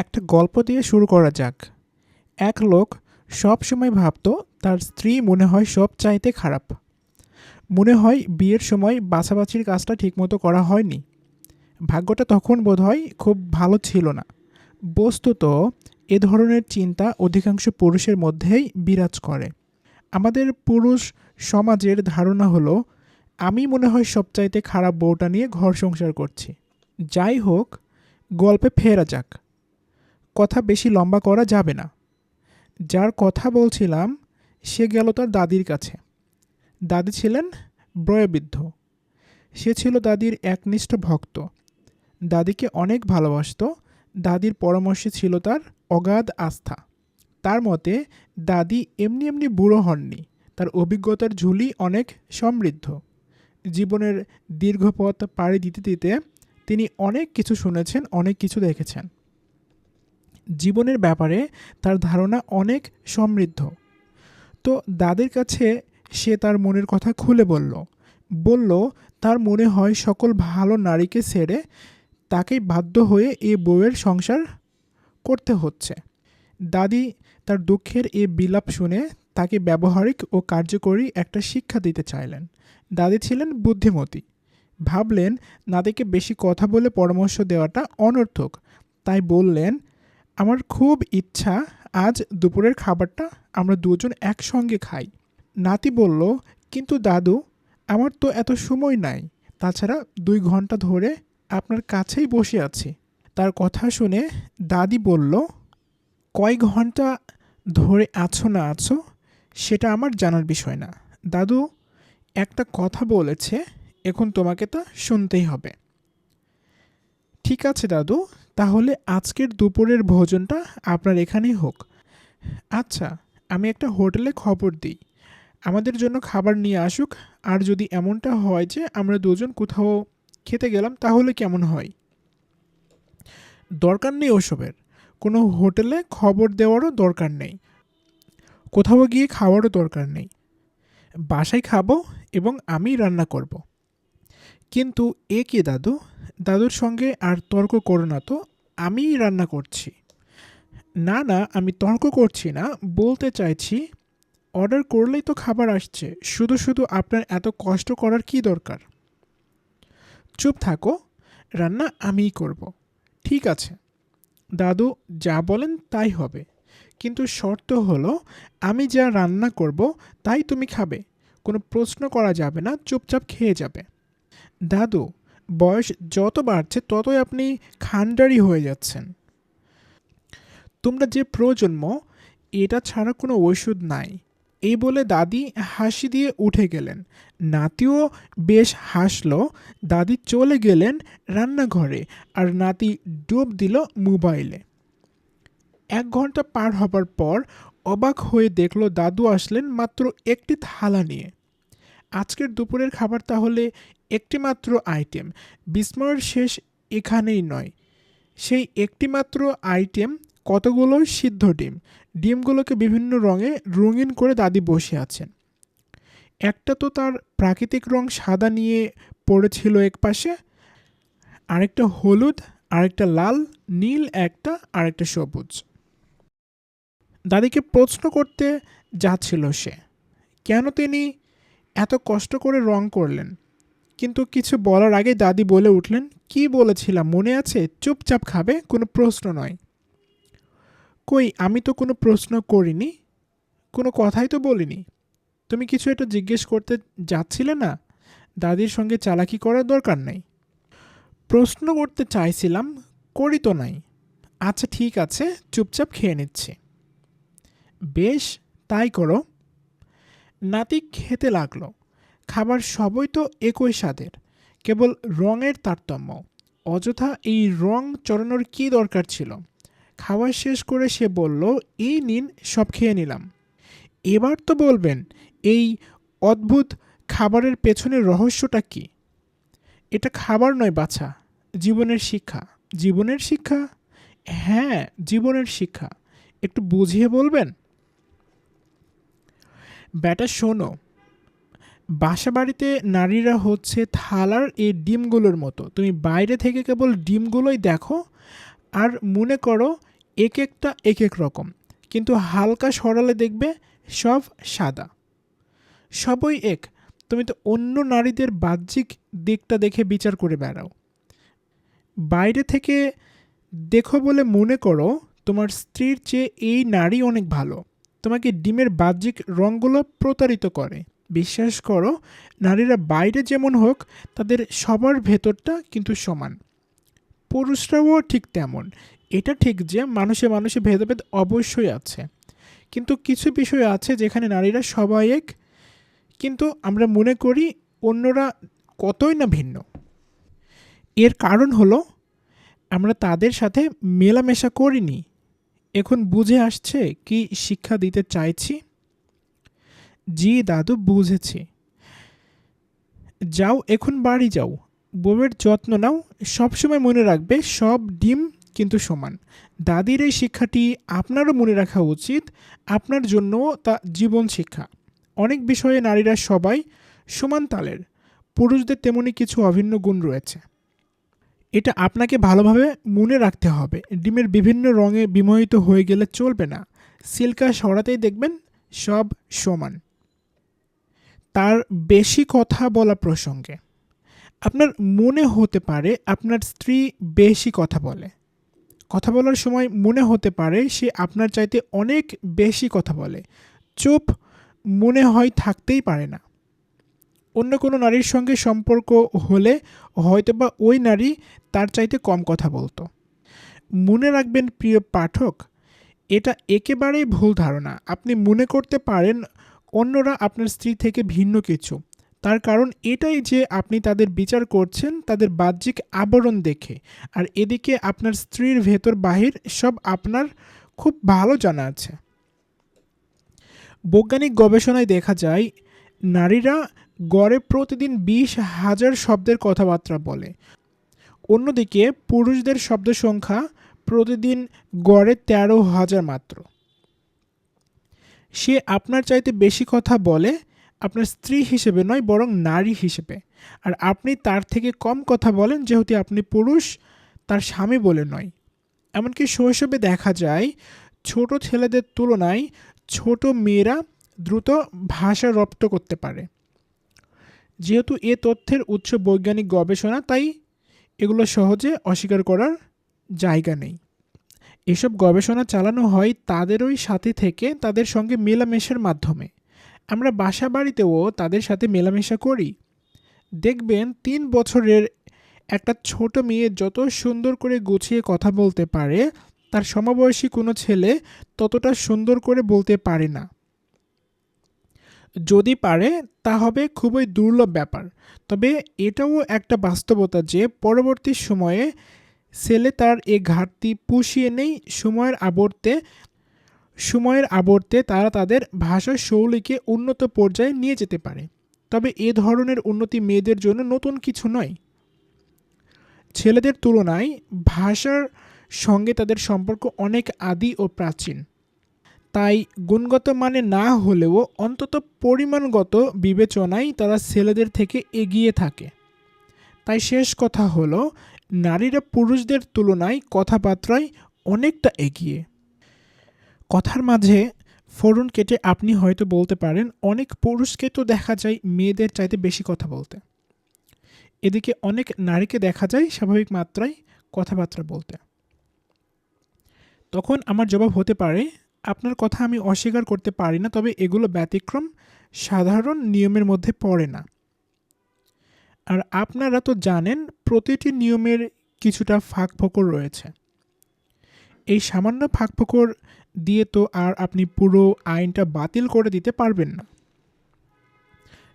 একটা গল্প দিয়ে শুরু করা যাক। এক লোক সব সময় ভাবতো তার স্ত্রী মনে হয় সব চাইতে খারাপ। মনে হয় বিয়ের সময় বাছাবাছির কাজটা ঠিকমতো করা হয়নি। ভাগ্যটা তখন বোধহয় খুব ভালো ছিল না। বস্তুত এ ধরনের চিন্তা অধিকাংশ পুরুষের মধ্যেই বিরাজ করে। আমাদের পুরুষ সমাজের ধারণা হলো আমি মনে হয় সবচাইতে খারাপ বউটা নিয়ে ঘর সংসার করছি। যাই হোক, গল্পে ফেরা যাক। কথা বেশি লম্বা করা যাবে না। যার কথা বলছিলাম সে গেল তার দাদির কাছে। দাদি ছিলেন বয়োবৃদ্ধ। সে ছিল দাদির একনিষ্ঠ ভক্ত। দাদিকে অনেক ভালোবাসতো। দাদির পরামর্শে ছিল তার অগাধ আস্থা। তার মতে দাদি এমনি এমনি বুড়ো হননি, তার অভিজ্ঞতার ঝুলি অনেক সমৃদ্ধ। জীবনের দীর্ঘ পথ পাড়ি দিতে দিতে তিনি অনেক কিছু শুনেছেন, অনেক কিছু দেখেছেন। জীবনের ব্যাপারে তার ধারণা অনেক সমৃদ্ধ। তো দাদির কাছে সে তার মনের কথা খুলে বলল তার মনে হয় সকল ভালো নারীকে ছেড়ে তাকেই বাধ্য হয়ে এ বউয়ের সংসার করতে হচ্ছে। দাদি তার দুঃখের এ বিলাপ শুনে তাকে ব্যবহারিক ও কার্যকরী একটা শিক্ষা দিতে চাইলেন। দাদি ছিলেন বুদ্ধিমতী। ভাবলেন নাতিকে বেশি কথা বলে পরামর্শ দেওয়াটা অনর্থক, তাই বললেন, আমার খুব ইচ্ছা আজ দুপুরের খাবারটা আমরা দুজন একসঙ্গে খাই। নাতি বলল, কিন্তু দাদু, আমার তো এত সময় নাই। তাছাড়া 2 ঘন্টা ধরে আপনার কাছেই বসে আছি। তার কথা শুনে দাদি বলল, কয় ঘন্টা ধরে আছো না আছো সেটা আমার জানার বিষয় না। দাদু একটা কথা বলেছে, এখন তোমাকে তা শুনতেই হবে। ঠিক আছে দাদু, তাহলে আজকের দুপুরের ভোজনটা আপনার এখানেই হোক। আচ্ছা, আমি একটা হোটেলে খবর দিই, আমাদের জন্য খাবার নিয়ে আসুক। আর যদি এমনটা হয় যে আমরা দুজন কোথাও খেতে গেলাম তাহলে কেমন হয়? দরকার নেই ওসবের। কোনো হোটেলে খবর দেওয়ারও দরকার নেই, কোথাও গিয়ে খাওয়ারও দরকার নেই। বাসায় খাবো এবং আমি রান্না করব। কিন্তু এ কি দাদু? দাদুর সঙ্গে আর তর্ক করো না তো, আমিই রান্না করছি। না না, আমি তর্ক করছি না, বলতে চাইছি অর্ডার করলেই তো খাবার আসছে, শুধু শুধু আপনার এত কষ্ট করার কি দরকার? চুপ থাকো, রান্না আমিই করব। ঠিক আছে দাদু, যা বলেন তাই হবে, কিন্তু শর্ত হলো আমি যা রান্না করব তাই তুমি খাবে। কোনো প্রশ্ন করা যাবে না, চুপচাপ খেয়ে যাবে। দাদু, বয়স যত বাড়ছে ততই আপনি খানডারি হয়ে যাচ্ছেন। তোমরা যে প্রজন্ম, এটা ছাড়া কোনো ওষুধ নাই। এই বলে দাদি হাসি দিয়ে উঠে গেলেন। নাতিও বেশ হাসল। দাদি চলে গেলেন রান্নাঘরে আর নাতি ডুব দিল মোবাইলে। 1 ঘন্টা পার হবার পর অবাক হয়ে দেখল দাদু আসলেন মাত্র একটি থালা নিয়ে। আজকের দুপুরের খাবার তাহলে একটিমাত্র আইটেম। বিস্ময়ের শেষ এখানেই নয়। সেই একটিমাত্র আইটেম কতগুলো সিদ্ধ ডিম। ডিমগুলোকে বিভিন্ন রঙে রঙিন করে দাদি বসে আছেন। একটা তো তার প্রাকৃতিক রং সাদা নিয়ে পড়েছিল একপাশে, আরেকটা হলুদ, আরেকটা লাল, নীল একটা, আরেকটা সবুজ। দাদিকে প্রশ্ন করতে যাচ্ছিল সে, কেন তিনি এত কষ্ট করে রং করলেন। কিন্তু কিছু বলার আগে দাদি বলে উঠলেন, কি বলেছিলাম মনে আছে? চুপচাপ খাবে, কোনো প্রশ্ন নয়। কই, আমি তো কোনো প্রশ্ন করিনি, কোনো কথাই তো বলিনি। তুমি কিছু একটা জিজ্ঞেস করতে যাচ্ছিলে না? দাদির সঙ্গে চালাকি করার দরকার নেই। প্রশ্ন করতে চাইছিলাম, করি তো নাই। আচ্ছা ঠিক আছে, চুপচাপ খেয়ে নিচ্ছি। বেশ, তাই করো। নাতি খেতে লাগলো। খাবার সবই তো একই স্বাদের, কেবল রঙের তারতম্য। অযথা এই রং চড়ানোর কী দরকার ছিল? খাওয়া শেষ করে সে বলল, এই নিন, সব খেয়ে নিলাম। এবার তো বলবেন এই অদ্ভুত খাবারের পেছনের রহস্যটা কি? এটা খাবার নয় বাছা, জীবনের শিক্ষা। জীবনের শিক্ষা? হ্যাঁ, জীবনের শিক্ষা। একটু বুঝিয়ে বলবেন? ব্যাটা শোনো, বাসাবাড়িতে নারীরা হচ্ছে থালার এই ডিমগুলোর মতো। তুমি বাইরে থেকে কেবল ডিমগুলোই দেখো আর মনে করো এক একটা এক এক রকম, কিন্তু হালকা সরালে দেখবে সব সাদা, সবই এক। তুমি তো অন্য নারীদের বাহ্যিক দিকটা দেখে বিচার করে বেড়াও। বাইরে থেকে দেখো বলে মনে করো তোমার স্ত্রীর চেয়ে এই নারী অনেক ভালো। তোমাকে ডিমের বাহ্যিক রঙগুলো প্রতারিত করে। বিশ্বাস করো, নারীরা বাইরে যেমন হোক, তাদের সবার ভেতরটা কিন্তু সমান। পুরুষরাও ঠিক তেমন। এটা ঠিক যে মানুষে মানুষে ভেদাভেদ অবশ্যই আছে, কিন্তু কিছু বিষয় আছে যেখানে নারীরা সবাই এক, কিন্তু আমরা মনে করি অন্যরা কতই না ভিন্ন। এর কারণ হলো আমরা তাদের সাথে মেলামেশা করিনি। এখন বুঝে আসছে কি শিক্ষা দিতে চাইছি? জি দাদু, বুঝেছি। যাও, এখন বাড়ি যাও, বউয়ের যত্ন নাও। সবসময় মনে রাখবে সব ডিম কিন্তু সমান। দাদির এই শিক্ষাটি আপনারও মনে রাখা উচিত। আপনার জন্যও তা জীবন শিক্ষা। অনেক বিষয়ে নারীরা সবাই সমান তালের। পুরুষদের তেমনি কিছু অভিন্ন গুণ রয়েছে। এটা আপনাকে ভালোভাবে মনে রাখতে হবে। ডিমের বিভিন্ন রঙে বিমোহিত হয়ে গেলে চলবে না। সিল্কা সরাতেই দেখবেন সব সমান। তার বেশি কথা বলা প্রসঙ্গে, আপনার মনে হতে পারে আপনার স্ত্রী বেশি কথা বলে। কথা বলার সময় মনে হতে পারে সে আপনার চাইতে অনেক বেশি কথা বলে। চুপ মনে হয় থাকতেই পারে না। অন্য কোনো নারীর সঙ্গে সম্পর্ক হলে হয়তোবা ওই নারী তার চাইতে কম কথা বলতো। মনে রাখবেন প্রিয় পাঠক, এটা একেবারেই ভুল ধারণা। আপনি মনে করতে পারেন অন্যরা আপনার স্ত্রী থেকে ভিন্ন কিছু। তার কারণ এটাই যে আপনি তাদের বিচার করছেন তাদের বাহ্যিক আবরণ দেখে, আর এদিকে আপনার স্ত্রীর ভেতর বাহির সব আপনার খুব ভালো জানা আছে। বৈজ্ঞানিক গবেষণায় দেখা যায় নারীরা গড়ে প্রতিদিন 20,000 শব্দের কথাবার্তা বলে। অন্যদিকে পুরুষদের শব্দ সংখ্যা প্রতিদিন গড়ে 13,000 মাত্র। সে আপনার চাইতে বেশি কথা বলে আপনার স্ত্রী হিসেবে নয়, বরং নারী হিসেবে। আর আপনি তার থেকে কম কথা বলেন যেহেতু আপনি পুরুষ, তার স্বামী বলে নয়। এমনকি শৈশবে দেখা যায় ছোট ছেলেদের তুলনায় ছোট মেয়েরা দ্রুত ভাষা রপ্ত করতে পারে। যেহেতু এ তথ্যের উৎস বৈজ্ঞানিক গবেষণা, তাই এগুলো সহজে অস্বীকার করার জায়গা নেই। এসব গবেষণা চালানো হয় তাদেরই সাথে থেকে, তাদের সঙ্গে মেলামেশার মাধ্যমে। আমরা বাসা বাড়িতেও তাদের সাথে মেলামেশা করি। দেখবেন 3 বছরের একটা ছোট মেয়ে যত সুন্দর করে গুছিয়ে কথা বলতে পারে, তার সমবয়সী কোনো ছেলে ততটা সুন্দর করে বলতে পারে না। যদি পারে তা হবে খুবই দুর্লভ ব্যাপার। তবে এটাও একটা বাস্তবতা যে পরবর্তী সময়ে ছেলে তার এ ঘাটতি পুষিয়ে নেই। সময়ের আবর্তে তারা তাদের ভাষা শৈলীকে উন্নত পর্যায়ে নিয়ে যেতে পারে। তবে এ ধরনের উন্নতি মেয়েদের জন্য নতুন কিছু নয়। ছেলেদের তুলনায় ভাষার সঙ্গে তাদের সম্পর্ক অনেক আদি ও প্রাচীন। তাই গুণগত মানে না হলেও অন্তত পরিমাণগত বিবেচনায় তারা ছেলেদের থেকে এগিয়ে থাকে। তাই শেষ কথা হলো, নারীরা পুরুষদের তুলনায় কথাবার্তায় অনেকটা এগিয়ে। কথার মাঝে ফোড়ন কেটে আপনি হয়তো বলতে পারেন, অনেক পুরুষকে তো দেখা যায় মেয়েদের চাইতে বেশি কথা বলতে। এদিকে অনেক নারীকে দেখা যায় স্বাভাবিক মাত্রায় কথাবার্তা বলতে। তখন আমার জবাব হতে পারে, আপনার কথা আমি অস্বীকার করতে পারি না, তবে এগুলো ব্যতিক্রম, সাধারণ নিয়মের মধ্যে পড়ে না। আর আপনারা তো জানেন প্রতিটি নিয়মের কিছুটা ফাঁকফোকর রয়েছে। এই সামান্য ফাঁকফোকর দিয়ে তো আর আপনি পুরো আইনটা বাতিল করে দিতে পারবেন না।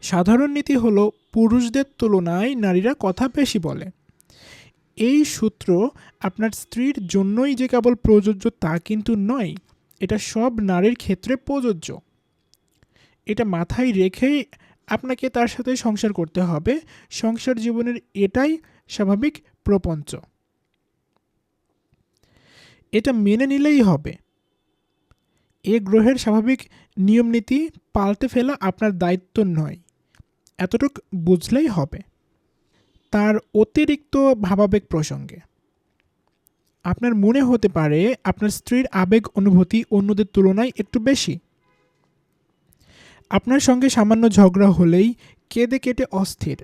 সাধারণ নীতি হলো পুরুষদের তুলনায় নারীরা কথা বেশি বলে। এই সূত্র আপনার স্ত্রীর জন্যই যে কেবল প্রযোজ্য তা কিন্তু নয়, এটা সব নারীর ক্ষেত্রে প্রযোজ্য। এটা মাথায় রেখেই আপনাকে তার সাথে সংসার করতে হবে। সংসার জীবনের এটাই স্বাভাবিক প্রপঞ্চ। এটা মেনে নিলেই হবে। এ গ্রহের স্বাভাবিক নিয়মনীতি পাল্টে ফেলা আপনার দায়িত্ব নয়, এতটুক বুঝলেই হবে। তার অতিরিক্ত ভাবাবেগ প্রসঙ্গে, আপনার মনে হতে পারে আপনার স্ত্রীর আবেগ অনুভূতি অন্যদের তুলনায় একটু বেশি। আপনার সঙ্গে সামান্য ঝগড়া হলেই কেঁদে কেটে অস্থির।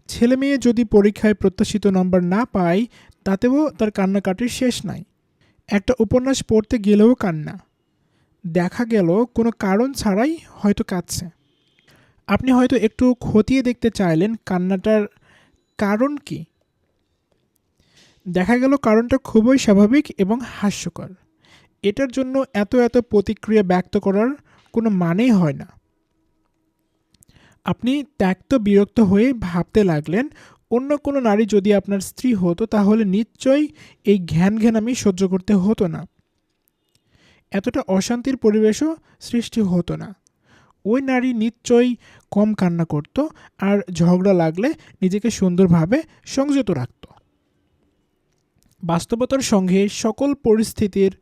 ছেলে মেয়ে যদি পরীক্ষায় প্রত্যাশিত নম্বর না পায়, তাতেও তার কান্নাকাটির শেষ নাই। একটা উপন্যাস পড়তে গেলেও কান্না। দেখা গেল কোনো কারণ ছাড়াই হয়তো কাঁদছে। আপনি হয়তো একটু খতিয়ে দেখতে চাইলেন কান্নাটার কারণ কি। দেখা গেল কারণটা খুবই স্বাভাবিক এবং হাস্যকর। এটার জন্য এত এত প্রতিক্রিয়া ব্যক্ত করার কোনো মানেই হয় না। আপনি ত্যক্ত বিরক্ত হয়ে ভাবতে লাগলেন, অন্য কোনো নারী যদি আপনার স্ত্রী হতো তাহলে নিশ্চয়ই এই ঘ্যানঘ্যানামি সহ্য করতে হতো না, এতটা অশান্তির পরিবেশও সৃষ্টি হতো না। ওই নারী নিশ্চয়ই কম কান্না করত আর ঝগড়া লাগলে নিজেকে সুন্দরভাবে সংযত রাখত। বাস্তবতার সঙ্গে সকল পরিস্থিতির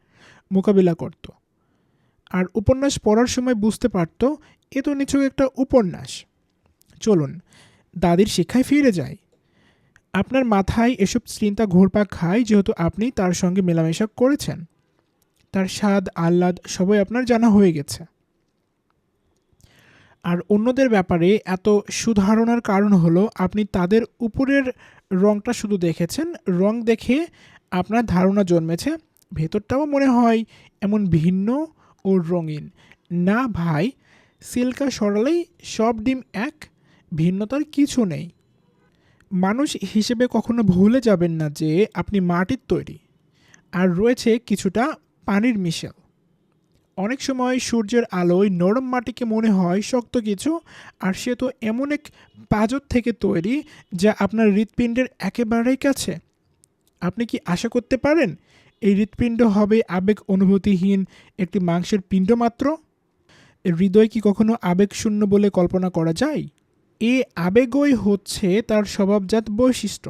মোকাবিলা করত। আর উপন্যাস পড়ার সময় বুঝতে পারত এ তো নিছক একটা উপন্যাস। চলুন দাদির শিক্ষায় ফিরে যাই। আপনার মাথায় এসব চিন্তা ঘুরপাক খায় যেহেতু আপনি তার সঙ্গে মেলামেশা করেছেন। তার স্বাদ আহ্লাদ সবই আপনার জানা হয়ে গেছে। আর অন্যদের ব্যাপারে এত সুধারণার কারণ হলো আপনি তাদের উপরের রংটা শুধু দেখেছেন। রং দেখে আপনার ধারণা জন্মেছে, ভেতরটাও মনে হয় এমন ভিন্ন ও রঙিন। না ভাই, সিল্কা সরালেই সব ডিম এক, ভিন্নতার কিছু নেই। মানুষ হিসেবে কখনো ভুলে যাবেন না যে আপনি মাটির তৈরি, আর রয়েছে কিছুটা পানির মিশেল। অনেক সময় সূর্যের আলোয় নরম মাটিকে মনে হয় শক্ত কিছু, আর সে তো এমন এক পাজর থেকে তৈরি যা আপনার হৃৎপিণ্ডের একেবারেই কাছে। আপনি কি আশা করতে পারেন এই হৃৎপিণ্ড হবে আবেগ অনুভূতিহীন একটি মাংসের পিণ্ড মাত্র? হৃদয় কি কখনো আবেগশূন্য বলে কল্পনা করা যায়? এ আবেগই হচ্ছে তার স্বভাবজাত বৈশিষ্ট্য।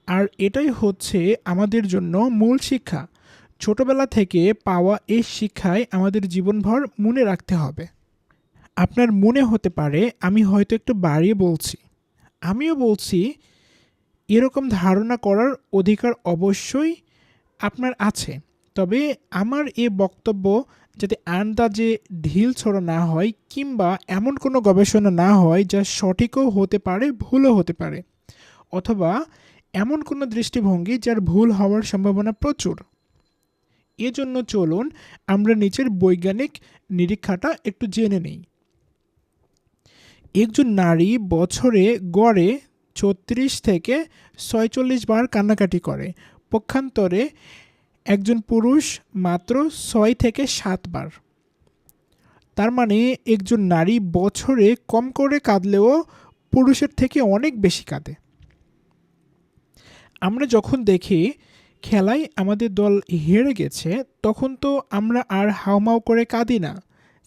আর এটাই হচ্ছে আমাদের জন্য মূল শিক্ষা। ছোটবেলা থেকে পাওয়া এই শিক্ষায় আমাদের জীবনভর মনে রাখতে হবে। আপনার মনে হতে পারে আমি হয়তো একটু বাড়িয়ে বলছি। আমিও বলছি, এরকম ধারণা করার অধিকার অবশ্যই আপনার আছে। তবে আমার এ বক্তব্য যাতে আন্দাজে ঢিল ছোড়া না হয়, কিংবা এমন কোনো গবেষণা না হয় যা সঠিকও হতে পারে ভুলও হতে পারে, অথবা এমন কোনো দৃষ্টিভঙ্গি যার ভুল হওয়ার সম্ভাবনা প্রচুর। এজন্য চলুন আমরা নিচের বৈজ্ঞানিক নিরীক্ষাটা একটু জেনে নিই। একজন নারী বছরে গড়ে ৩৬ থেকে ৪৬ বার কান্নাকাটি করে। পক্ষান্তরে একজন পুরুষ মাত্র ৬ থেকে ৭ বার। তার মানে একজন নারী বছরে কম করে কাঁদলেও পুরুষের থেকে অনেক বেশি কাঁদে। আমরা যখন দেখি খেলায় আমাদের দল হেরে গেছে, তখন তো আমরা আর হাউমাউ করে কাঁদি না।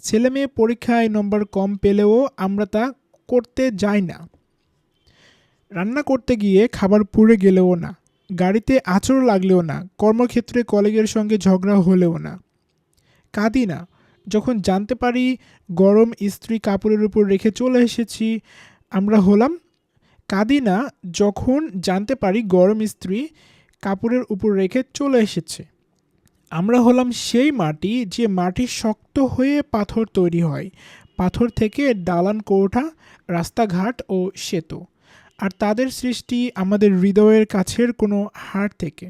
ছেলেমেয়ে পরীক্ষায় নম্বর কম পেলেও আমরা তা করতে যাই না। রান্না করতে গিয়ে খাবার পুড়ে গেলেও না, গাড়িতে আঁচড় লাগলেও না, কর্মক্ষেত্রে কলিগের সঙ্গে ঝগড়া হলেও না। কাঁদি না যখন জানতে পারি গরম ইস্ত্রি কাপড়ের উপর রেখে চলে এসেছি আমরা হলাম। কাঁদি না যখন জানতে পারি গরম ইস্ত্রি কাপড়ের উপর রেখে চলে এসেছে। আমরা হলাম সেই মাটি যে মাটি শক্ত হয়ে পাথর তৈরি হয়, পাথর থেকে দালান কোঠা, রাস্তাঘাট ও সেতু। আর তাদের সৃষ্টি আমাদের হৃদয়ের কাছের কোনো হাড় থেকে।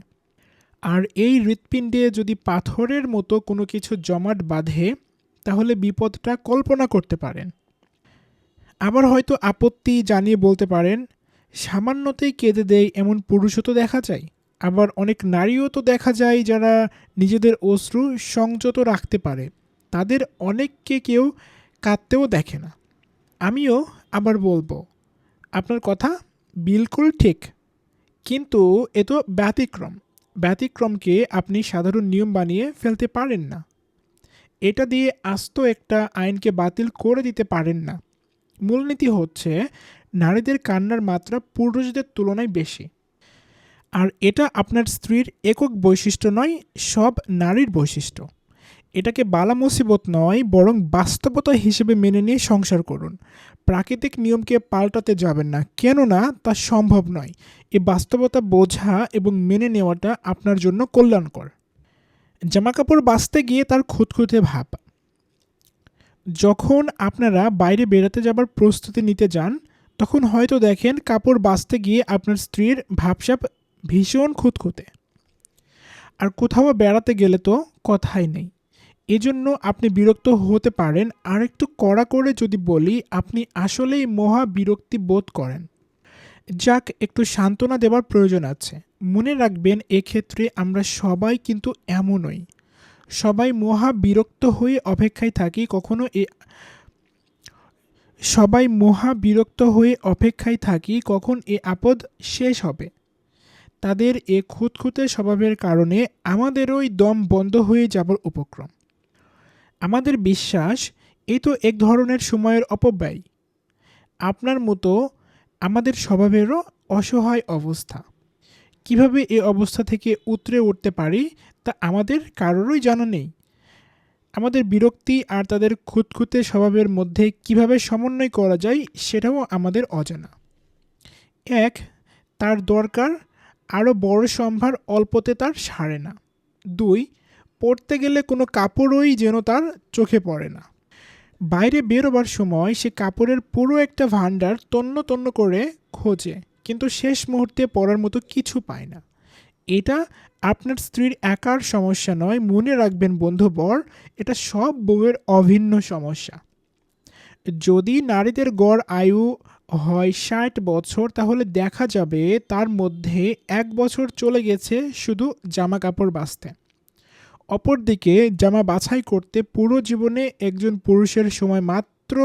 আর এই হৃৎপিণ্ডে যদি পাথরের মতো কোনো কিছু জমাট বাঁধে, তাহলে বিপদটা কল্পনা করতে পারেন। আবার হয়তো আপত্তি জানিয়ে বলতে পারেন, সামান্যতেই কেঁদে দেয় এমন পুরুষও তো দেখা যায়। আবার অনেক নারীও তো দেখা যায় যারা নিজেদের অশ্রু সংযত রাখতে পারে। তাদের অনেককে কেউ কাঁদতেও দেখে না। আমিও আবার বলবো, আপনার কথা বিলকুল ঠিক, কিন্তু এ তো ব্যতিক্রম। ব্যতিক্রমকে আপনি সাধারণ নিয়ম বানিয়ে ফেলতে পারেন না। এটা দিয়ে আস্ত একটা আইনকে বাতিল করে দিতে পারেন না। মূলনীতি হচ্ছে নারীদের কান্নার মাত্রা পুরুষদের তুলনায় বেশি। আর এটা আপনার স্ত্রীর একক বৈশিষ্ট্য নয়, সব নারীর বৈশিষ্ট্য। এটাকে বালা মুসিবত নয়, বরং বাস্তবতা হিসেবে মেনে নিয়ে সংসার করুন। প্রাকৃতিক নিয়মকে পাল্টাতে যাবেন না, কেননা তা সম্ভব নয়। এই বাস্তবতা বোঝা এবং মেনে নেওয়াটা আপনার জন্য কল্যাণকর। জামাকাপড় বাছতে গিয়ে তার খুঁতখুঁতে ভাব। যখন আপনারা বাইরে বেড়াতে যাবার প্রস্তুতি নিতে যান, তখন হয়তো দেখেন কাপড় বাছতে গিয়ে আপনার স্ত্রীর ভাবসাব ভীষণ খুঁতখুঁতে। আর কোথাও বেড়াতে গেলে তো কথাই নেই। এজন্য আপনি বিরক্ত হতে পারেন। আর একটু কড়া করে যদি বলি, আপনি আসলেই মহা বিরক্তি বোধ করেন। যাক, একটু সান্ত্বনা দেওয়ার প্রয়োজন আছে। মনে রাখবেন, এক্ষেত্রে আমরা সবাই কিন্তু এমনই। সবাই মহা বিরক্ত হয়ে অপেক্ষায় থাকি কখন এ আপদ শেষ হবে। তাদের এ খুঁতখুঁতে স্বভাবের কারণে আমাদেরই দম বন্ধ হয়ে যাবার উপক্রম। আমাদের বিশ্বাস, এই তো এক ধরনের সময়ের অপব্যয়। আপনার মতো আমাদের স্বভাবেরও অসহায় অবস্থা। কিভাবে এ অবস্থা থেকে উতরে উঠতে পারি তা আমাদের কারোরই জানা নেই। আমাদের বিরক্তি আর তাদের খুঁতখুঁতে স্বভাবের মধ্যে কিভাবে সমন্বয় করা যায় সেটাও আমাদের অজানা। 1. তার দরকার, আরও বড় সম্ভার অল্পতে তার সারে না। 2. পড়তে গেলে কোনো কাপড়ই যেন তার চোখে পড়ে না। বাইরে বেরোবার সময় সে কাপড়ের পুরো একটা ভাণ্ডার তন্ন তন্ন করে খোঁজে, কিন্তু শেষ মুহূর্তে পরার মতো কিছু পায় না। এটা আপনার স্ত্রীর একার সমস্যা নয়, মনে রাখবেন বন্ধুবর, এটা সব বউয়ের অভিন্ন সমস্যা। যদি নারীদের গড় আয়ু হয় 60 বছর, তাহলে দেখা যাবে তার মধ্যে 1 বছর চলে গেছে শুধু জামা কাপড় বাছতে। অপরদিকে জামা বাছাই করতে পুরো জীবনে একজন পুরুষের সময় মাত্র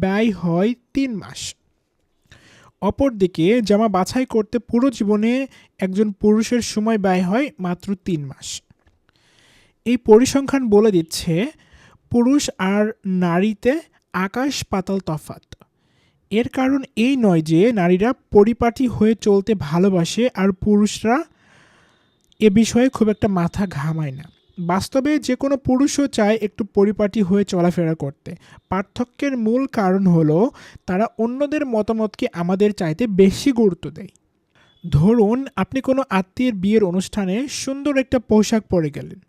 ব্যয় হয় 3 মাস। এই পরিসংখ্যান বলে দিচ্ছে, পুরুষ আর নারীতে আকাশ পাতাল তফাৎ। এর কারণ এই নয় যে নারীরা পরিপাটি হয়ে চলতে ভালোবাসে আর পুরুষরা এ বিষয়ে খুব একটা মাথা ঘামায় না। বাস্তবে যে কোনো পুরুষও চায় একটু পরিপাটি হয়ে চলাফেরা করতে। পার্থক্যের মূল কারণ হলো তারা অন্যদের মতামতকে আমাদের চাইতে বেশি গুরুত্ব দেয়। ধরুন, আপনি কোনো আত্মীয়ের বিয়ের অনুষ্ঠানে সুন্দর একটা পোশাক পরে গেলেন।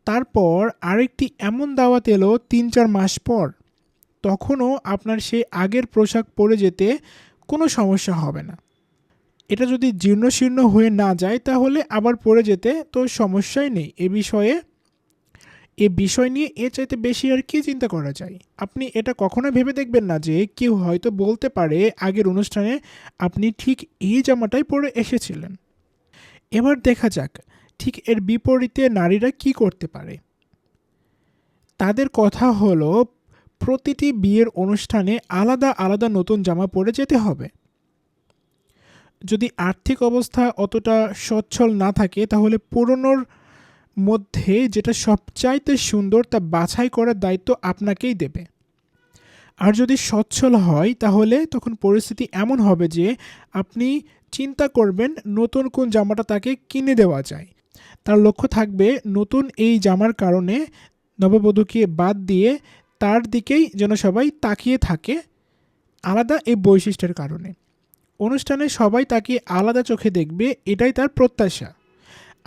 তারপর আরেকটি এমন দাওয়াত এলো 3-4 মাস পর। তখনও আপনার সেই আগের পোশাক পরে যেতে কোনো সমস্যা হবে না। এটা যদি জীর্ণশীর্ণ হয়ে না যায় তাহলে আবার পরে যেতে তো সমস্যাই নেই। এ বিষয় নিয়ে এর চাইতে বেশি আর কি চিন্তা করা যায়। আপনি এটা কখনো ভেবে দেখবেন না যে কেউ হয়তো বলতে পারে আগের অনুষ্ঠানে আপনি ঠিক এই জামাটাই পরে এসেছিলেন। এবার দেখা যাক ঠিক এর বিপরীতে নারীরা কি করতে পারে। তাদের কথা হলো, প্রতিটি বিয়ের অনুষ্ঠানে আলাদা আলাদা নতুন জামা পরে যেতে হবে। যদি আর্থিক অবস্থা অতটা সচ্ছল না থাকে, তাহলে পুরনোর মধ্যে যেটা সবচাইতে সুন্দর তা বাছাই করার দায়িত্ব আপনাকেই দেবে। আর যদি সচ্ছল হয়, তাহলে তখন পরিস্থিতি এমন হবে যে আপনি চিন্তা করবেন নতুন কোন জামাটা তাকে কিনে দেওয়া যায়। তার লক্ষ্য থাকবে নতুন এই জামার কারণে নববধূকে বাদ দিয়ে তার দিকেই যেন সবাই তাকিয়ে থাকে, আলাদা এই বৈশিষ্ট্যের কারণে। অনুষ্ঠানে সবাই তাকে আলাদা চোখে দেখবে, এটাই তার প্রত্যাশা।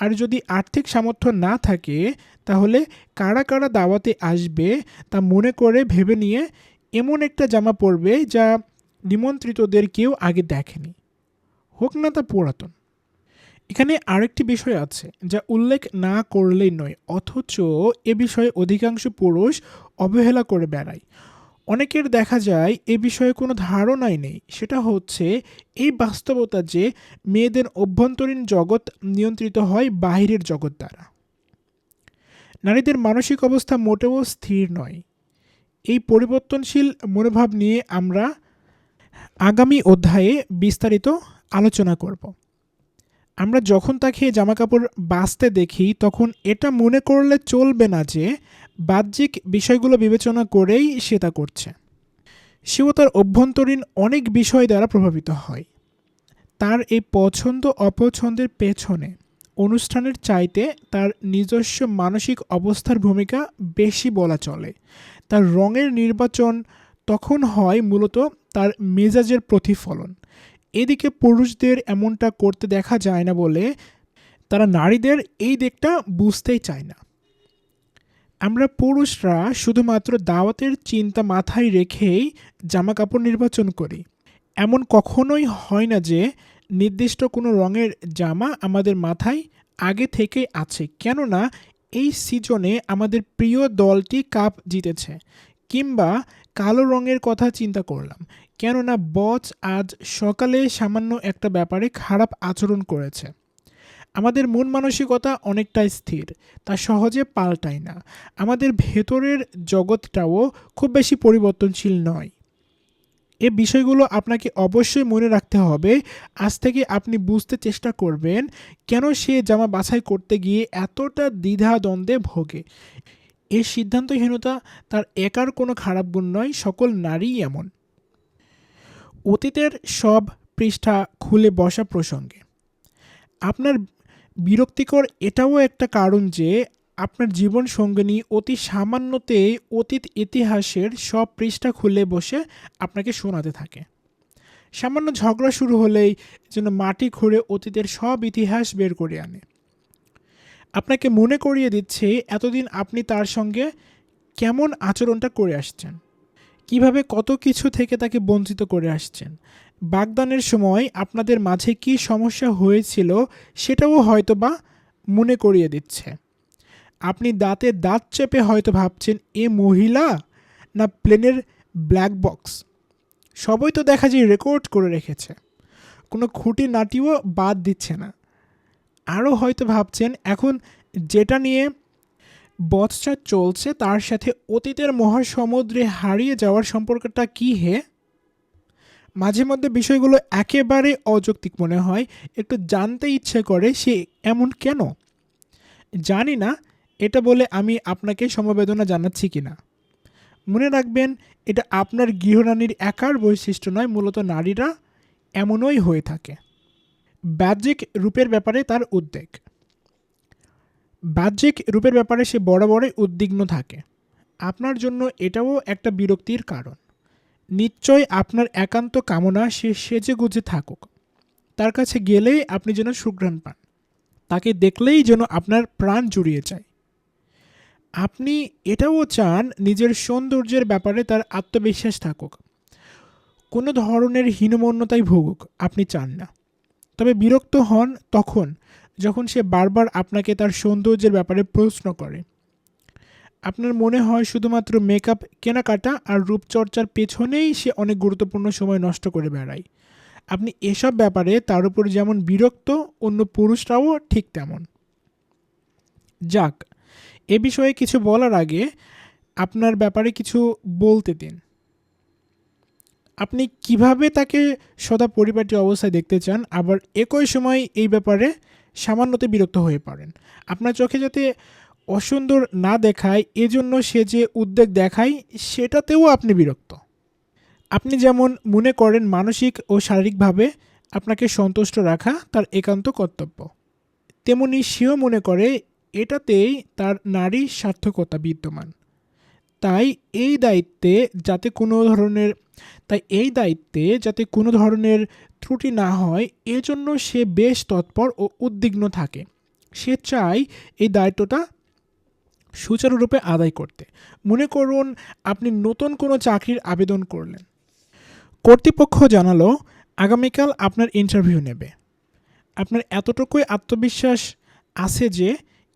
আর যদি আর্থিক সামর্থ্য না থাকে, তাহলে কারা কারা দাওয়াতে আসবে তা মনে করে ভেবে নিয়ে এমন একটা জামা পরবে যা নিমন্ত্রিতদের কেউ আগে দেখেনি, হোক না তা পুরাতন। এখানে আরেকটি বিষয় আছে যা উল্লেখ না করলেই নয়, অথচ এ বিষয়ে অধিকাংশ পুরুষ অবহেলা করে বেড়ায়। অনেকের দেখা যায় এ বিষয়ে কোনো ধারণাই নেই। সেটা হচ্ছে এই বাস্তবতা যে মেয়েদের অভ্যন্তরীণ জগৎ নিয়ন্ত্রিত হয় বাহিরের জগৎ দ্বারা। নারীদের মানসিক অবস্থা মোটেও স্থির নয়। এই পরিবর্তনশীল মনোভাব নিয়ে আমরা আগামী অধ্যায়ে বিস্তারিত আলোচনা করব। আমরা যখন তাকে জামাকাপড় বাছতে দেখি, তখন এটা মনে করলে চলবে না যে বাহ্যিক বিষয়গুলো বিবেচনা করেই সে তা করছে। সেও তার অভ্যন্তরীণ অনেক বিষয় দ্বারা প্রভাবিত হয়। তার এই পছন্দ অপছন্দের পেছনে অনুষ্ঠানের চাইতে তার নিজস্ব মানসিক অবস্থার ভূমিকা বেশি বলা চলে। তার রঙের নির্বাচন তখন হয় মূলত তার মেজাজের প্রতিফলন। এদিকে পুরুষদের এমনটা করতে দেখা যায় না বলে তারা নারীদের এই দিকটা বুঝতেই চায় না। আমরা পুরুষরা শুধুমাত্র দাওয়াতের চিন্তা মাথায় রেখেই জামাকাপড় নির্বাচন করি। এমন কখনোই হয় না যে নির্দিষ্ট কোনো রঙের জামা আমাদের মাথায় আগে থেকেই আছে, কেননা এই সিজনে আমাদের প্রিয় দলটি কাপ জিতেছে, কিংবা কালো রঙের কথা চিন্তা করলাম কেননা বস আজ সকালে সামান্য একটা ব্যাপারে খারাপ আচরণ করেছে। আমাদের মন মানসিকতা অনেকটাই স্থির, তা সহজে পাল্টায় না। আমাদের ভেতরের জগৎটাও খুব বেশি পরিবর্তনশীল নয়। এ বিষয়গুলো আপনাকে অবশ্যই মনে রাখতে হবে। আজ থেকে আপনি বুঝতে চেষ্টা করবেন কেন সে জামা বাছাই করতে গিয়ে এতটা দ্বিধাদ্বন্দ্বে ভোগে। এই সিদ্ধান্তহীনতা তার একার কোনো খারাপ গুণ নয়, সকল নারীই এমন। অতীতের সব পৃষ্ঠা খুলে বসা প্রসঙ্গে আপনার বিরক্তিকর এটাও একটা কারণ যে আপনার জীবন সঙ্গিনী অতি সামান্যতেই অতীত ইতিহাসের সব পৃষ্ঠা খুলে বসে আপনাকে শোনাতে থাকে। সামান্য ঝগড়া শুরু হলেই যেন মাটি খুঁড়ে অতীতের সব ইতিহাস বের করে আনে। আপনাকে মনে করিয়ে দিচ্ছে এতদিন আপনি তার সঙ্গে কেমন আচরণটা করে আসছেন, কিভাবে কত কিছু থেকে তাকে বঞ্চিত করে আসছেন। বাগদানের সময় আপনাদের মাঝে কী সমস্যা হয়েছিল সেটাও হয়তোবা মনে করিয়ে দিচ্ছে। আপনি দাঁতে দাঁত চেপে হয়তো ভাবছেন, এ মহিলা না প্লেনের ব্ল্যাক বক্স, সবই তো দেখা যায় রেকর্ড করে রেখেছে, কোনো খুঁটি নাটিও বাদ দিচ্ছে না। আরও হয়তো ভাবছেন এখন যেটা নিয়ে বচসা চলছে তার সাথে অতীতের মহাসমুদ্রে হারিয়ে যাওয়ার সম্পর্কটা কী হে। মাঝে মধ্যে বিষয়গুলো একেবারে অযৌক্তিক মনে হয়, একটু জানতে ইচ্ছে করে সে এমন কেন। জানি না এটা বলে আমি আপনাকে সমবেদনা জানাচ্ছি কিনা। মনে রাখবেন, এটা আপনার গৃহরানীর একার বৈশিষ্ট্য নয়, মূলত নারীরা এমনই হয়ে থাকে। বাহ্যিক রূপের ব্যাপারে তার উদ্বেগ। বাহ্যিক রূপের ব্যাপারে সে বরাবরই উদ্বিগ্ন থাকে। আপনার জন্য এটাও একটা বিরক্তির কারণ। নিশ্চয় আপনার একান্ত কামনা সে সেজে গুজে থাকুক, তার কাছে গেলেই আপনি যেন সুঘ্রাণ পান, তাকে দেখলেই যেন আপনার প্রাণ জুড়িয়ে যায়। আপনি এটাও চান নিজের সৌন্দর্যের ব্যাপারে তার আত্মবিশ্বাস থাকুক, কোনো ধরনের হীনমন্যতায় ভুগুক আপনি চান না। তবে বিরক্ত হন তখন যখন সে বারবার আপনাকে তার সৌন্দর্যের ব্যাপারে প্রশ্ন করে। আপনার মনে হয় শুধুমাত্র মেকআপ, কেনাকাটা আর রূপচর্চার পেছনেই সে অনেক গুরুত্বপূর্ণ সময় নষ্ট করে বেড়ায়। আপনি এসব ব্যাপারে তার উপর যেমন বিরক্ত, অন্য পুরুষরাও ঠিক তেমন। যাক, এ বিষয়ে কিছু বলার আগে আপনার ব্যাপারে কিছু বলতে দিন। আপনি কিভাবে তাকে সদা পরিপাটি অবস্থায় দেখতে চান, আবার একই সময় এই ব্যাপারে সামান্যতে বিরক্ত হয়ে পড়েন। আপনার চোখে যাতে অসুন্দর না দেখায় এজন্য সে যে উদ্বেগ দেখায় সেটাতেও আপনি বিরক্ত। আপনি যেমন মনে করেন মানসিক ও শারীরিকভাবে আপনাকে সন্তুষ্ট রাখা তার একান্ত কর্তব্য, তেমনি সেও মনে করে এটাতেই তার নারী সার্থকতা বিদ্যমান। তাই এই দায়িত্বে যাতে কোনো ধরনের ত্রুটি না হয় এজন্য সে বেশ তৎপর ও উদ্বিগ্ন থাকে। সে চায় এই দায়িত্বটা সুচারুরূপে আদায় করতে। মনে করুন আপনি নতুন কোনো চাকরির আবেদন করলেন, কর্তৃপক্ষ জানালো আগামীকাল আপনার ইন্টারভিউ নেবে। আপনার এতটুকুই আত্মবিশ্বাস আছে যে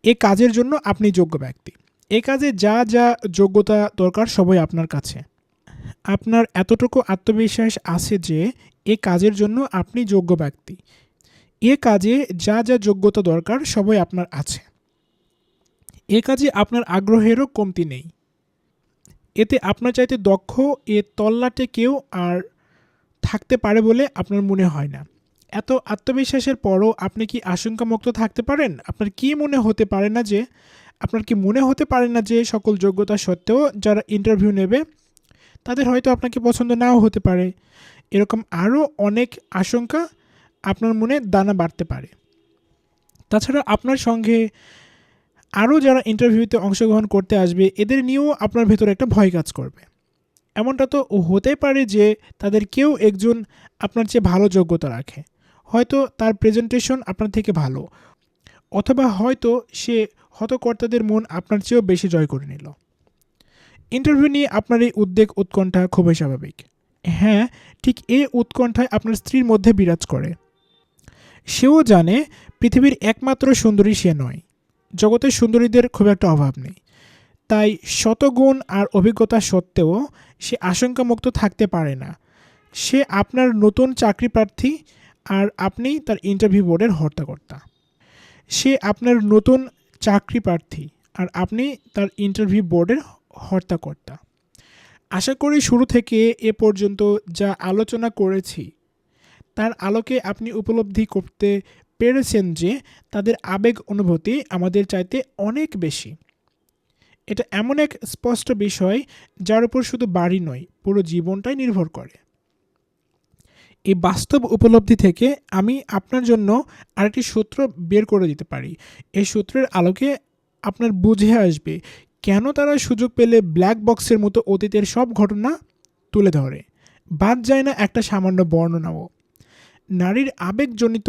এ কাজের জন্য আপনি যোগ্য ব্যক্তি, এ কাজে যা যা যোগ্যতা দরকার সবই আপনার কাছে। আপনার এতটুকু আত্মবিশ্বাস আছে যে এ কাজের জন্য আপনি যোগ্য ব্যক্তি, এ কাজে যা যা যোগ্যতা দরকার সবই আপনার আছে। এ কাজে আপনার আগ্রহেরও কমতি নেই। এতে আপনার চাইতে দক্ষ এ তল্লাটে কেউ আর থাকতে পারে বলে আপনার মনে হয় না। এত আত্মবিশ্বাসের পরও আপনি কি আশঙ্কামুক্ত থাকতে পারেন? আপনার কি মনে হতে পারে না যে সকল যোগ্যতা সত্ত্বেও যারা ইন্টারভিউ নেবে তাদের হয়তো আপনাকে পছন্দ নাও হতে পারে? এরকম আরও অনেক আশঙ্কা আপনার মনে দানা বাড়তে পারে। তাছাড়া আপনার সঙ্গে আরও যারা ইন্টারভিউতে অংশগ্রহণ করতে আসবে এদের নিয়েও আপনার ভেতরে একটা ভয় কাজ করবে। এমনটা তো হতে পারে যে তাদের কেউ একজন আপনার চেয়ে ভালো যোগ্যতা রাখে, হয়তো তার প্রেজেন্টেশন আপনার থেকে ভালো, অথবা হয়তো সে হতকর্তাদের মন আপনার চেয়েও বেশি জয় করে নিল। ইন্টারভিউ নিয়ে আপনার এই উদ্বেগ উৎকণ্ঠা খুবই স্বাভাবিক। হ্যাঁ, ঠিক এই উৎকণ্ঠায় আপনার স্ত্রীর মধ্যে বিরাজ করে। সেও জানে পৃথিবীর একমাত্র সুন্দরী সে নয়, জগতের সুন্দরীদের খুব একটা অভাব নেই। তাই শতগুণ আর অভিজ্ঞতা সত্ত্বেও সে আশঙ্কামুক্ত থাকতে পারে না। সে আপনার নতুন চাকরি প্রার্থী আর আপনি তার ইন্টারভিউ বোর্ডের হর্তাকর্তা। সে আপনার নতুন চাকরি প্রার্থী আর আপনি তার ইন্টারভিউ বোর্ডের হর্তাকর্তা। আশা করি শুরু থেকে এ পর্যন্ত যা আলোচনা করেছি তার আলোকে আপনি উপলব্ধি করতে পেরেছেন যে তাদের আবেগ অনুভূতি আমাদের চাইতে অনেক বেশি। এটা এমন এক স্পষ্ট বিষয় যার উপর শুধু বাড়ি নয়, পুরো জীবনটাই নির্ভর করে। এই বাস্তব উপলব্ধি থেকে আমি আপনার জন্য আরেকটি সূত্র বের করে দিতে পারি। এই সূত্রের আলোকে আপনার বুঝে আসবে কেন তারা সুযোগ পেলে ব্ল্যাক বক্সের মতো অতীতের সব ঘটনা তুলে ধরে, বাদ যায় না একটা সামান্য বর্ণনাও। নারীর আবেগজনিত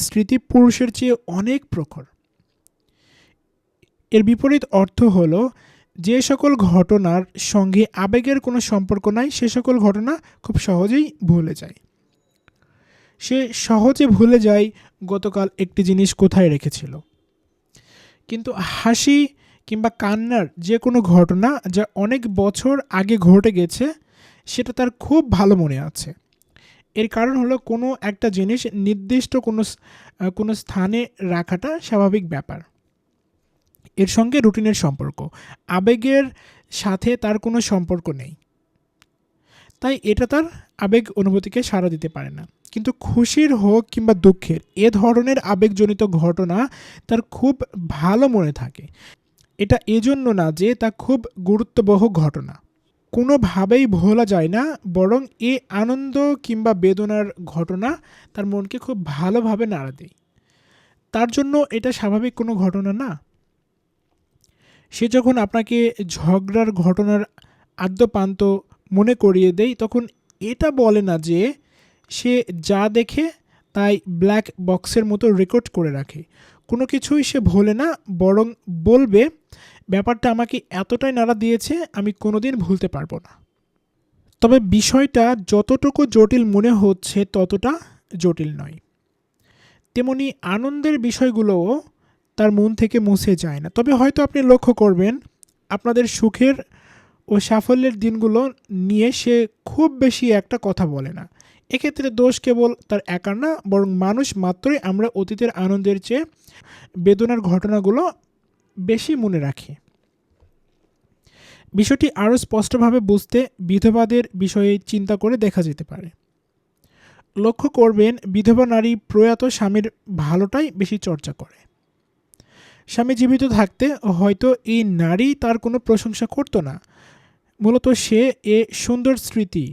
স্মৃতি পুরুষের চেয়ে অনেক প্রখর। এর বিপরীত অর্থ হলো যে সকল ঘটনার সঙ্গে আবেগের কোনো সম্পর্ক নাই সে সকল ঘটনা খুব সহজেই ভুলে যায়। সে সহজে ভুলে যায় গতকাল একটি জিনিস কোথায় রেখেছিল। কিন্তু হাসি কিংবা কান্নার যে কোনো ঘটনা যা অনেক বছর আগে ঘটে গেছে সেটা তার খুব ভালো মনে আছে। এর কারণ হলো কোনো একটা জিনিস নির্দিষ্ট কোনো স্থানে রাখাটা স্বাভাবিক ব্যাপার। এর সঙ্গে রুটিনের সম্পর্ক, আবেগের সাথে তার কোনো সম্পর্ক নেই, তাই এটা তার আবেগ অনুভূতিকে সাড়া দিতে পারে না। কিন্তু খুশির হোক কিংবা দুঃখের এ ধরনের আবেগজনিত ঘটনা তার খুব ভালো মনে থাকে। এটা এজন্য না যে তা খুব গুরুত্ববহ ঘটনা, কোনোভাবেই ভোলা যায় না, বরং এ আনন্দ কিংবা বেদনার ঘটনা তার মনকে খুব ভালোভাবে নাড়া দেয়। তার জন্য এটা স্বাভাবিক কোনো ঘটনা না। সে যখন আপনাকে ঝগড়ার ঘটনার আদ্যপান্ত মনে করিয়ে দেয় তখন এটা বলে না যে সে যা দেখে তাই ব্ল্যাক বক্সের মতো রেকর্ড করে রাখে। কোনো কিছুই সে ভোলে না, বরং বলবে ব্যাপারটা আমাকে এতটাই নাড়া দিয়েছে আমি কোনোদিন ভুলতে পারবো না। তবে বিষয়টা যতটুকু জটিল মনে হচ্ছে ততটা জটিল নয়। তেমনি আনন্দের বিষয়গুলোও তার মন থেকে মুছে যায় না। তবে হয়তো আপনি লক্ষ্য করবেন আপনাদের সুখের ও সাফল্যের দিনগুলো নিয়ে সে খুব বেশি একটা কথা বলে না। এক্ষেত্রে দোষ কেবল তার একার না, বরং মানুষ মাত্রই আমরা অতীতের আনন্দের চেয়ে বেদনার ঘটনাগুলো বেশি মনে রাখি। বিষয়টি আরও স্পষ্টভাবে বুঝতে বিধবাদের বিষয়ে চিন্তা করে দেখা যেতে পারে। লক্ষ্য করবেন বিধবা নারী প্রয়াত স্বামীর ভালোটাই বেশি চর্চা করে। স্বামী জীবিত থাকতে হয়তো এই নারী তার কোনো প্রশংসা করতো না। মূলত সে এ সুন্দর স্মৃতি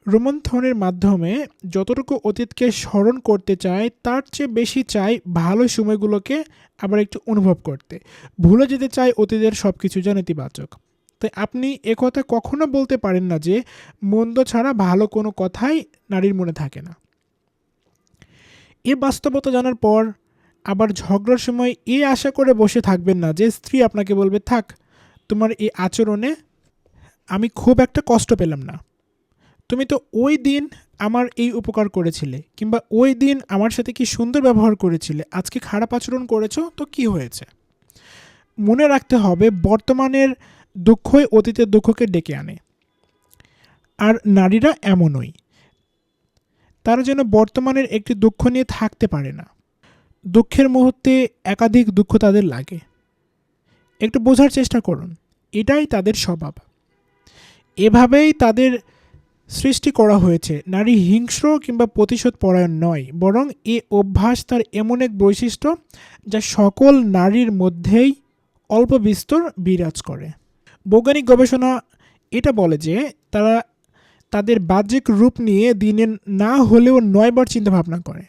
রোমন্থনের মাধ্যমে যতটুকু অতীতকে স্মরণ করতে চায় তার চেয়ে বেশি চায় ভালো সময়গুলোকে আবার একটু অনুভব করতে, ভুলে যেতে চায় অতীতের সব কিছু যা নেতিবাচক। তাই আপনি একথা কখনো বলতে পারেন না যে মন্দ ছাড়া ভালো কোনো কথাই নারীর মনে থাকে না। এ বাস্তবতা জানার পর আবার ঝগড়ার সময় এ আশা করে বসে থাকবেন না যে স্ত্রী আপনাকে বলবে থাক তোমার এই আচরণে আমি খুব একটা কষ্ট পেলাম না, তুমি তো ওই দিন আমার এই উপকার করেছিলে, কিংবা ওই দিন আমার সাথে কি সুন্দর ব্যবহার করেছিলে, আজকে খারাপ আচরণ করেছো তো কি হয়েছে। মনে রাখতে হবে বর্তমানের দুঃখই অতীতের দুঃখকে ডেকে আনে। আর নারীরা এমনই, তারা যেন বর্তমানের একটি দুঃখ নিয়ে থাকতে পারে না। দুঃখের মুহূর্তে একাধিক দুঃখ তাদের লাগে। একটু বোঝার চেষ্টা করুন, এটাই তাদের স্বভাব, এভাবেই তাদের সৃষ্টি করা হয়েছে। নারী হিংস্র কিংবা প্রতিশোধ পরায়ণ নয়, বরং এ অভ্যাস তার এমন এক বৈশিষ্ট্য যা সকল নারীর মধ্যেই অল্প বিস্তর বিরাজ করে। বৈজ্ঞানিক গবেষণা এটা বলে যে তারা তাদের বাহ্যিক রূপ নিয়ে দিনে না হলেও 9 বার চিন্তাভাবনা করে।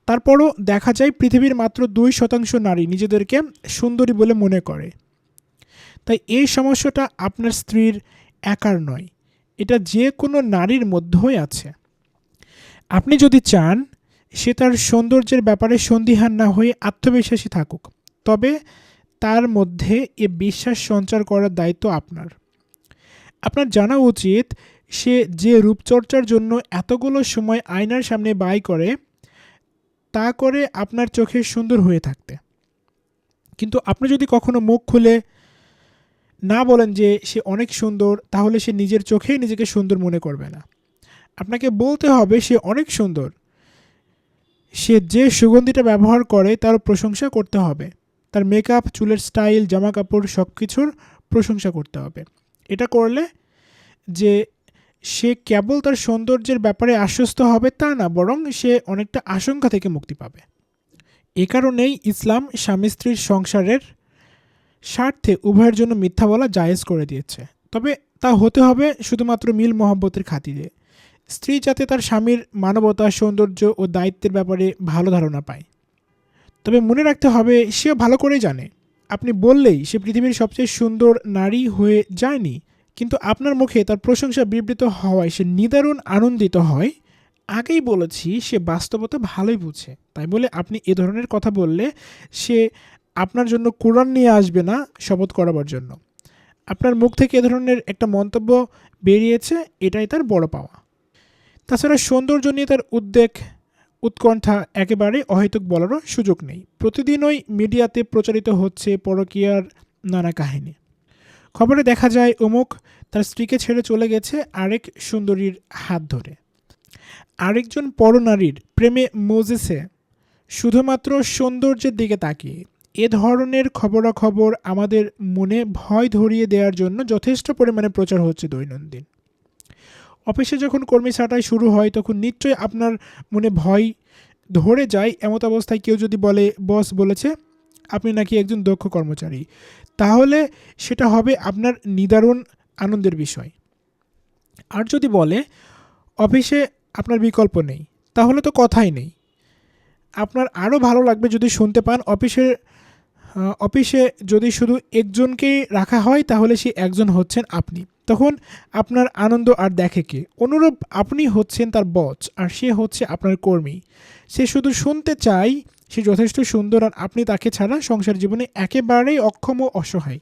তারপরও দেখা যায় পৃথিবীর মাত্র 2% নারী নিজেদেরকে সুন্দরী বলে মনে করে। তাই এই সমস্যাটা আপনার স্ত্রীর একার নয়, এটা যে কোনো নারীর মধ্যেই আছে। আপনি যদি চান সে তার সৌন্দর্যের ব্যাপারে সন্দিহান না হয়ে আত্মবিশ্বাসী থাকুক, তবে তার মধ্যে এ বিশ্বাস সঞ্চার করার দায়িত্ব আপনার। আপনার জানা উচিত সে যে রূপচর্চার জন্য এতগুলো সময় আয়নার সামনে ব্যয় করে, তা করে আপনার চোখে সুন্দর হয়ে থাকতে। কিন্তু আপনি যদি কখনো মুখ খুলে না বলেন যে সে অনেক সুন্দর, তাহলে সে নিজের চোখেই নিজেকে সুন্দর মনে করবে না। আপনাকে বলতে হবে সে অনেক সুন্দর, সে যে সুগন্ধিটা ব্যবহার করে তার প্রশংসা করতে হবে, তার মেকআপ, চুলের স্টাইল, জামা কাপড় সব কিছুর প্রশংসা করতে হবে। এটা করলে যে সে কেবল তার সৌন্দর্যের ব্যাপারে আশ্বস্ত হবে তা না, বরং সে অনেকটা আশঙ্কা থেকে মুক্তি পাবে। এ কারণেই ইসলাম স্বামী স্ত্রীর সংসারের স্বার্থে উভয়ের জন্য মিথ্যা বলা জায়েজ করে দিয়েছে, তবে তা হতে হবে শুধুমাত্র মিল মহব্বতের খাতিরে। স্ত্রী যাতে তার স্বামীর মানবতা, সৌন্দর্য ও দায়িত্বের ব্যাপারে ভালো ধারণা পায়। তবে মনে রাখতে হবে সেও ভালো করে জানে আপনি বললেই সে পৃথিবীর সবচেয়ে সুন্দর নারী হয়ে যায়নি, কিন্তু আপনার মুখে তার প্রশংসা বিবৃত হওয়ায় সে নিদারুণ আনন্দিত হয়। আগেই বলেছি সে বাস্তবতা ভালোই বুঝে, তাই বলে আপনি এ ধরনের কথা বললে সে আপনার জন্য কোরআন নিয়ে আসবে না শপথ করাবার জন্য। আপনার মুখ থেকে এ ধরনের একটা মন্তব্য বেরিয়েছে, এটাই তার বড় পাওয়া। তাছাড়া সৌন্দর্য নিয়ে তার উদ্বেগ, উৎকণ্ঠা একেবারে অহেতুক বলারও সুযোগ নেই। প্রতিদিনই মিডিয়াতে প্রচারিত হচ্ছে পরকীয়ার নানা কাহিনী। খবরে দেখা যায় অমুক তার স্ত্রীকে ছেড়ে চলে গেছে আরেক সুন্দরীর হাত ধরে, আরেকজন পরনারীর প্রেমে মজেছে শুধুমাত্র সৌন্দর্যের দিকে তাকিয়ে। এ ধরনের খবরাখবর আমাদের মনে ভয় ধরিয়ে দেওয়ার জন্য যথেষ্ট পরিমাণে প্রচার হচ্ছে দৈনন্দিন। অফিসে যখন কর্মী ছাঁটাই শুরু হয় তখন নিশ্চয়ই আপনার মনে ভয় ধরে যায়। এমত অবস্থায় কেউ যদি বলে বস বলেছে আপনি নাকি একজন দক্ষ কর্মচারী, তাহলে সেটা হবে আপনার নিদারুণ আনন্দের বিষয়। আর যদি বলে অফিসে আপনার বিকল্প নেই, তাহলে তো কথাই নেই। আপনার আরও ভালো লাগবে যদি শুনতে পান অফিসে যদি শুধু একজনকেই রাখা হয় তাহলে সে একজন হচ্ছেন আপনি। তখন আপনার আনন্দ আর দেখে কে? অনুরূপ আপনি হচ্ছেন তার বস আর সে হচ্ছে আপনার কর্মী। সে শুধু শুনতে চায় সে যথেষ্ট সুন্দর আর আপনি তাকে ছাড়া সংসার জীবনে একেবারেই অক্ষম ও অসহায়।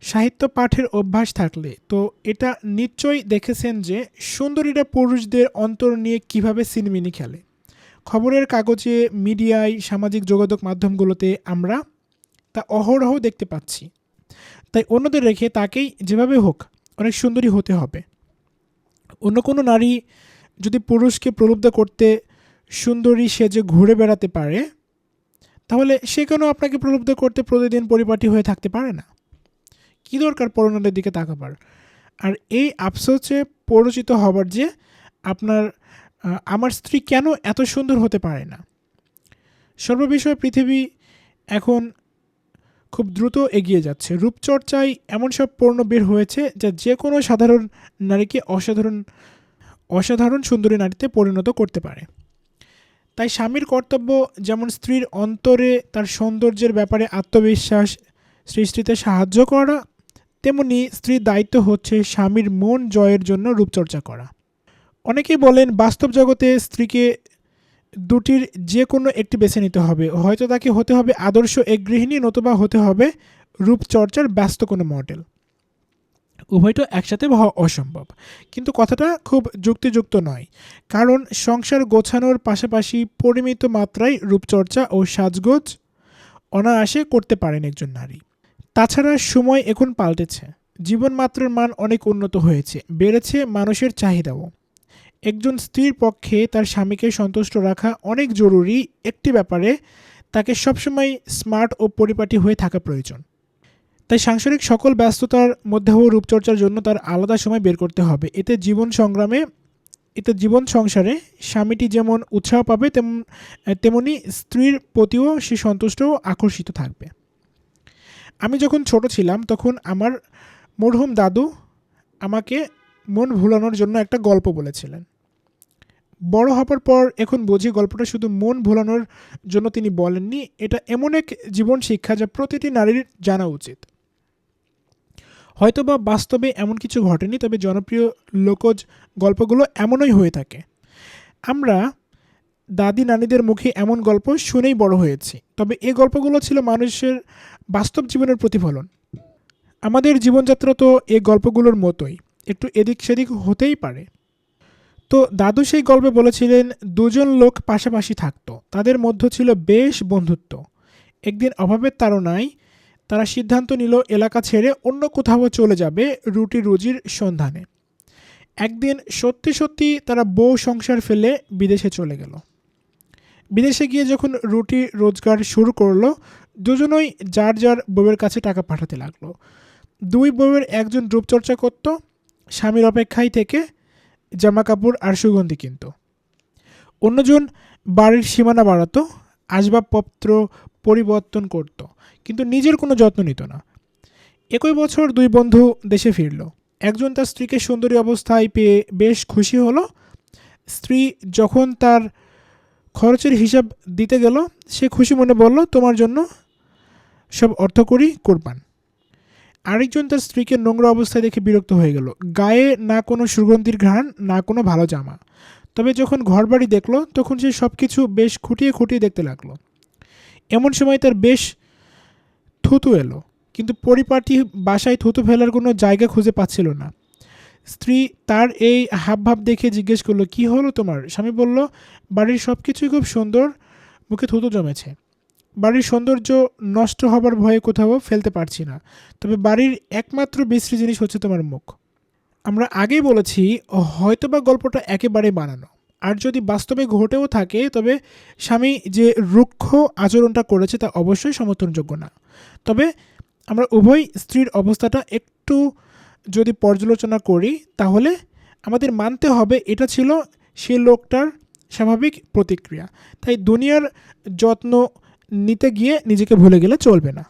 সাহিত্য পাঠের অভ্যাস থাকলে তো এটা নিশ্চয়ই দেখেছেন যে সুন্দরীরা পুরুষদের অন্তর নিয়ে কিভাবে সিনেমিনি খেলে। খবরের কাগজে, মিডিয়ায়, সামাজিক যোগাযোগ মাধ্যমগুলোতে আমরা তা অহরহ দেখতে পাচ্ছি। তাই অন্যদের রেখে তাকেই যেভাবে হোক অনেক সুন্দরী হতে হবে। অন্য কোনো নারী যদি পুরুষকে প্রলুব্ধ করতে সুন্দরী সেজে ঘুরে বেড়াতে পারে, তাহলে সে কেন আপনাকে প্রলুব্ধ করতে প্রতিদিন পরিপাটি হয়ে থাকতে পারে না? কী দরকার পরনারীর দিকে তাকাবার? আর এই আফসোসে পরিচিত হবার যে আমার স্ত্রী কেন এত সুন্দর হতে পারে না। সর্ববিষয়ে পৃথিবী এখন খুব দ্রুত এগিয়ে যাচ্ছে। রূপচর্চায় এমন সব পণ্য বের হয়েছে যা যে কোনো সাধারণ নারীকে অসাধারণ সুন্দরী নারীতে পরিণত করতে পারে। তাই স্বামীর কর্তব্য যেমন স্ত্রীর অন্তরে তার সৌন্দর্যের ব্যাপারে আত্মবিশ্বাস সৃষ্টিতে সাহায্য করা, তেমনি স্ত্রীর দায়িত্ব হচ্ছে স্বামীর মন জয়ের জন্য রূপচর্চা করা। অনেকেই বলেন বাস্তব জগতে স্ত্রীকে দুটির যে কোনো একটি বেছে নিতে হবে, হয়তো তাকে হতে হবে আদর্শ এক গৃহিণী, নতুবা হতে হবে রূপচর্চার ব্যস্ত কোনো মডেল। উভয়টা একসাথে হওয়া অসম্ভব। কিন্তু কথাটা খুব যুক্তিযুক্ত নয়, কারণ সংসার গোছানোর পাশাপাশি পরিমিত মাত্রায় রূপচর্চা ও সাজগোজ অনায়াসে করতে পারেন একজন নারী। তাছাড়া সময় এখন পাল্টেছে, জীবনমাত্রার মান অনেক উন্নত হয়েছে, বেড়েছে মানুষের চাহিদাও। একজন স্ত্রীর পক্ষে তার স্বামীকে সন্তুষ্ট রাখা অনেক জরুরি একটি ব্যাপারে তাকে সবসময় স্মার্ট ও পরিপাটি হয়ে থাকা প্রয়োজন। তাই সাংসারিক সকল ব্যস্ততার মধ্যেও রূপচর্চার জন্য তার আলাদা সময় বের করতে হবে। এতে জীবন সংসারে স্বামীটি যেমন উৎসাহ পাবে তেমনি স্ত্রীর প্রতিও সে সন্তুষ্ট ও আকর্ষিত থাকবে। আমি যখন ছোট ছিলাম তখন আমার মরহুম দাদু আমাকে মন ভুলানোর জন্য একটা গল্প বলেছিলেন। বড় হবার পর এখন বুঝি গল্পটা শুধু মন ভোলানোর জন্য তিনি বলেননি, এটা এমন এক জীবন শিক্ষা যা প্রতিটি নারীর জানা উচিত। হয়তোবা বাস্তবে এমন কিছু ঘটেনি, তবে জনপ্রিয় লোকজ গল্পগুলো এমনই হয়ে থাকে। আমরা দাদি নানিদের মুখে এমন গল্প শুনেই বড় হয়েছি, তবে এই গল্পগুলো ছিল মানুষের বাস্তব জীবনের প্রতিফলন। আমাদের জীবনযাত্রা তো এই গল্পগুলোর মতোই, একটু এদিক সেদিক হতেই পারে। তো দাদু সেই গল্পে বলেছিলেন, দুজন লোক পাশাপাশি থাকতো, তাদের মধ্যে ছিল বেশ বন্ধুত্ব। একদিন অভাবের তাড়নায় তারা সিদ্ধান্ত নিল এলাকা ছেড়ে অন্য কোথাও চলে যাবে রুটি রুজির সন্ধানে। একদিন সত্যি সত্যি তারা বউ সংসার ফেলে বিদেশে চলে গেল। বিদেশে গিয়ে যখন রুটি রোজগার শুরু করলো, দুজনই যার যার বউয়ের কাছে টাকা পাঠাতে লাগলো। দুই বউয়ের একজন রূপচর্চা করত, স্বামীর অপেক্ষায় থেকে জামা কাপড় আর সুগন্ধি কিনত। অন্যজন বাড়ির সীমানা বাড়াতো, আসবাবপত্র পরিবর্তন করত, কিন্তু নিজের কোনো যত্ন নিত না। একই বছর দুই বন্ধু দেশে ফিরল। একজন তার স্ত্রীকে সুন্দরী অবস্থায় পেয়ে বেশ খুশি হলো। স্ত্রী যখন তার খরচের হিসাব দিতে গেল, সে খুশি মনে বলল, তোমার জন্য সব অর্থকড়ি কোরবান। আরেকজন তার স্ত্রীকে নোংরা অবস্থায় দেখে বিরক্ত হয়ে গেল। গায়ে না কোনো সুগন্ধির ঘ্রাণ, না কোনো ভালো জামা। তবে যখন ঘরবাড়ি দেখলো, তখন সে সব কিছু বেশ খুঁটিয়ে খুঁটিয়ে দেখতে লাগলো। এমন সময় তার বেশ থুতু এলো, কিন্তু পরিপাটি বাসায় থুতু ফেলার কোনো জায়গা খুঁজে পাচ্ছিল না। স্ত্রী তার এই হাবভাব দেখে জিজ্ঞেস করলো, কি হলো তোমার? স্বামী বলল, বাড়ির সব কিছুই খুব সুন্দর, মুখে থুতু জমেছে। বাড়ির সৌন্দর্য নষ্ট হবার ভয়ে কোথাও ফেলতে পারছি না, তবে বাড়ির একমাত্র বিশ্রী জিনিস হচ্ছে তোমার মুখ। আমরা আগেই বলেছি, হয়তোবা গল্পটা একেবারে বানানো, আর যদি বাস্তবে ঘটেও থাকে, তবে স্বামী যে রুক্ষ আচরণটা করেছে তা অবশ্যই সমর্থনযোগ্য না। তবে আমরা উভয় স্ত্রীর অবস্থাটা একটু যদি পর্যালোচনা করি, তাহলে আমাদের মানতে হবে এটা ছিল সেই লোকটার স্বাভাবিক প্রতিক্রিয়া। তাই দুনিয়ার যত্ন নিতে গিয়ে নিজেকে ভুলে গেলে চলবে না।